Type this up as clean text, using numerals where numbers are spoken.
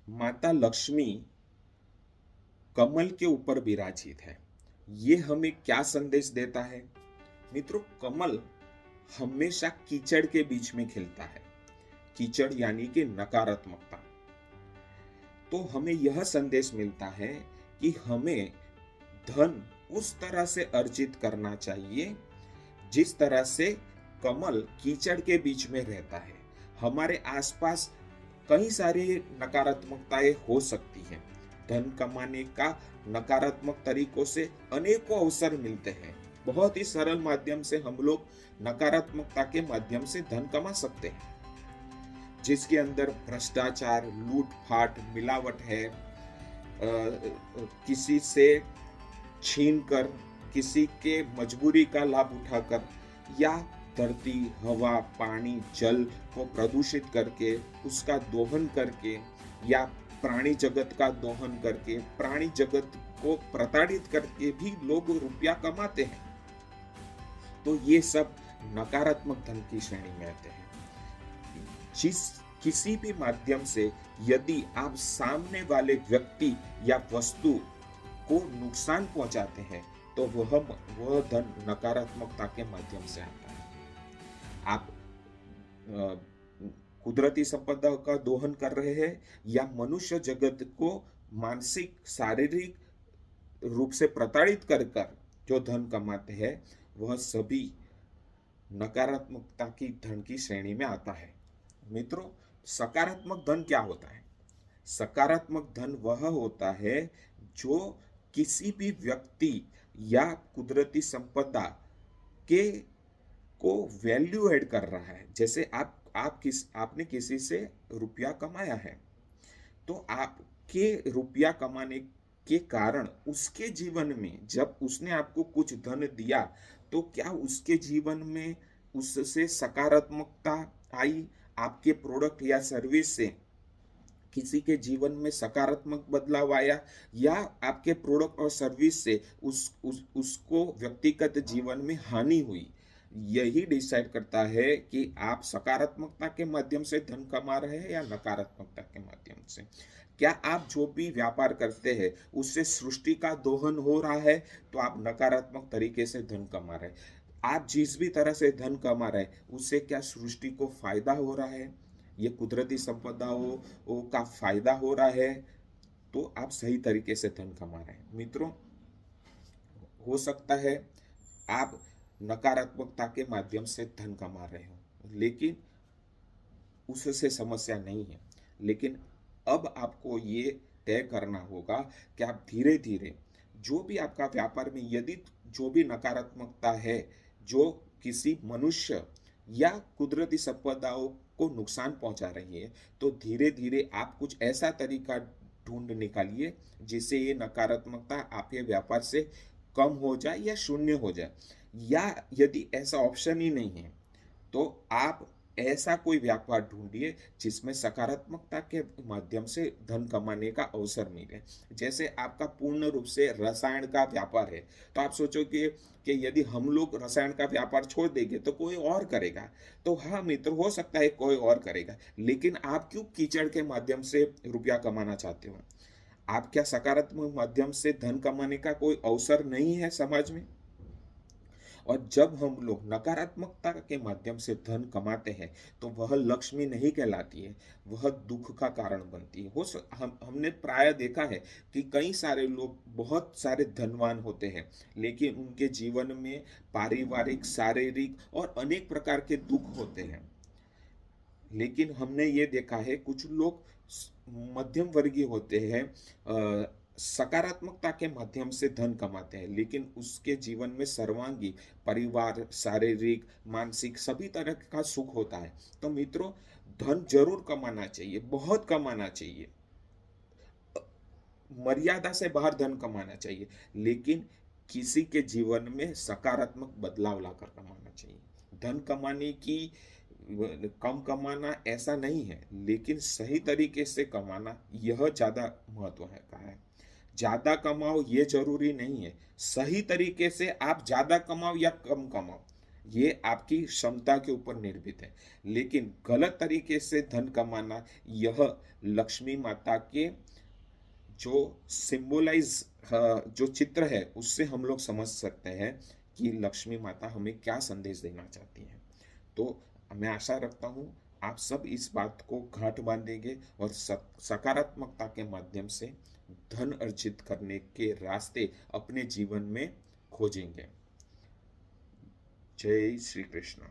माता लक्ष्मी कमल के ऊपर विराजित है। ये हमें क्या संदेश देता है? मित्रों, कमल हमेशा कीचड़ के बीच में खिलता है। कीचड़ यानी कि नकारात्मकता। तो हमें यह संदेश मिलता है कि हमें धन उस तरह से अर्जित करना चाहिए जिस तरह से कमल कीचड़ के बीच में रहता है। हमारे आसपास कई सारी नकारात्मकताएं हो सकती हैं। धन कमाने का नकारात्मक तरीकों से अनेकों अवसर मिलते हैं। बहुत ही सरल माध्यम से हम लोग नकारात्मकता के माध्यम से धन कमा सकते हैं, जिसके अंदर भ्रष्टाचार, लूटपाट, मिलावट है, किसी से छीन कर, किसी के मजबूरी का लाभ उठाकर, या धरती, हवा, पानी, जल को प्रदूषित करके, उसका दोहन करके, या प्राणी जगत का दोहन करके, प्राणी जगत को प्रताड़ित करके भी लोग रुपया कमाते हैं। तो ये सब नकारात्मक धन की श्रेणी में आते हैं। जिस किसी भी माध्यम से यदि आप सामने वाले व्यक्ति या वस्तु को नुकसान पहुंचाते हैं तो वह धन नकारात्मकता के माध्यम से आता है। आप कुदरती संपदा का दोहन कर रहे हैं या मनुष्य जगत को मानसिक, शारीरिक रूप से प्रताड़ित कर कर जो धन कमाते हैं, वह सभी नकारात्मकता की धन की श्रेणी में आता है। मित्रों, सकारात्मक धन क्या होता है? सकारात्मक धन वह होता है जो किसी भी व्यक्ति या कुदरती संपदा के को वैल्यू ऐड कर रहा है। जैसे आपने किसी से रुपया कमाया है, तो आपके रुपया कमाने के कारण उसके जीवन में जब उसने आपको कुछ धन दिया, तो क्या उसके जीवन में उससे सकारात्मकता आई? आपके प्रोडक्ट या सर्विस से किसी के जीवन में सकारात्मक बदलाव आया, या आपके प्रोडक्ट और सर्विस से उसको व्यक्तिगत जीवन में हानि हुई? यही डिसाइड करता है कि आप सकारात्मकता के माध्यम से धन कमा रहे हैं या नकारात्मकता के माध्यम से। क्या आप जो भी व्यापार करते हैं उससे सृष्टि का दोहन हो रहा है, तो आप नकारात्मक तरीके से धन कमा रहे हैं। आप जिस भी तरह से धन कमा रहे हैं उससे क्या सृष्टि को फायदा हो रहा है, ये कुदरती संपदाओं का फायदा हो रहा है, तो आप सही तरीके से धन कमा रहे हैं। मित्रों, हो सकता है आप नकारात्मकता के माध्यम से धन कमा रहे हो, लेकिन उससे समस्या नहीं है। लेकिन अब आपको ये तय करना होगा कि आप धीरे धीरे जो भी आपका व्यापार में यदि जो भी नकारात्मकता है जो किसी मनुष्य या कुदरती संपदाओं को नुकसान पहुंचा रही है, तो धीरे धीरे आप कुछ ऐसा तरीका ढूंढ निकालिए जिससे ये नकारात्मकता आपके व्यापार से कम हो जाए या शून्य हो जाए। या यदि ऐसा ऑप्शन ही नहीं है, तो आप ऐसा कोई व्यापार ढूंढिए जिसमें सकारात्मकता के माध्यम से धन कमाने का अवसर मिले। जैसे आपका पूर्ण रूप से रसायन का व्यापार है, तो आप सोचोगे कि यदि हम लोग रसायन का व्यापार छोड़ देंगे तो कोई और करेगा। तो हाँ मित्र, हो सकता है कोई और करेगा, लेकिन आप क्यों कीचड़ के माध्यम से रुपया कमाना चाहते हो? आप क्या सकारात्मक माध्यम से धन कमाने का कोई अवसर नहीं है समाज में? और जब हम लोग नकारात्मकता के माध्यम से धन कमाते हैं, तो वह लक्ष्मी नहीं कहलाती है, वह दुख का कारण बनती है। हमने प्राय देखा है कि कई सारे लोग बहुत सारे धनवान होते हैं, लेकिन उनके जीवन में पारिवारिक, शारीरिक और अनेक प्रकार के दुख होते हैं। लेकिन हमने ये देखा है कुछ लोग मध्यम वर्गीय होते हैं, सकारात्मकता के माध्यम से धन कमाते हैं, लेकिन उसके जीवन में सर्वांगी परिवार, शारीरिक, मानसिक सभी तरह का सुख होता है। तो मित्रों, धन जरूर कमाना चाहिए, बहुत कमाना चाहिए, मर्यादा से बाहर धन कमाना चाहिए, लेकिन किसी के जीवन में सकारात्मक बदलाव लाकर कमाना चाहिए। धन कमाने की कम कमाना ऐसा नहीं है, लेकिन सही तरीके से कमाना यह ज्यादा महत्व है का है। ज्यादा कमाओ ये जरूरी नहीं है, सही तरीके से आप ज्यादा कमाओ या कम कमाओ, ये आपकी क्षमता के ऊपर निर्भर है। लेकिन गलत तरीके से धन कमाना, यह लक्ष्मी माता के जो सिंबलाइज जो चित्र है उससे हम लोग समझ सकते हैं कि लक्ष्मी माता हमें क्या संदेश देना चाहती है। तो मैं आशा रखता हूँ आप सब इस बात को गांठ बांधेंगे और सकारात्मकता के माध्यम से धन अर्जित करने के रास्ते अपने जीवन में खोजेंगे। जय श्री कृष्ण।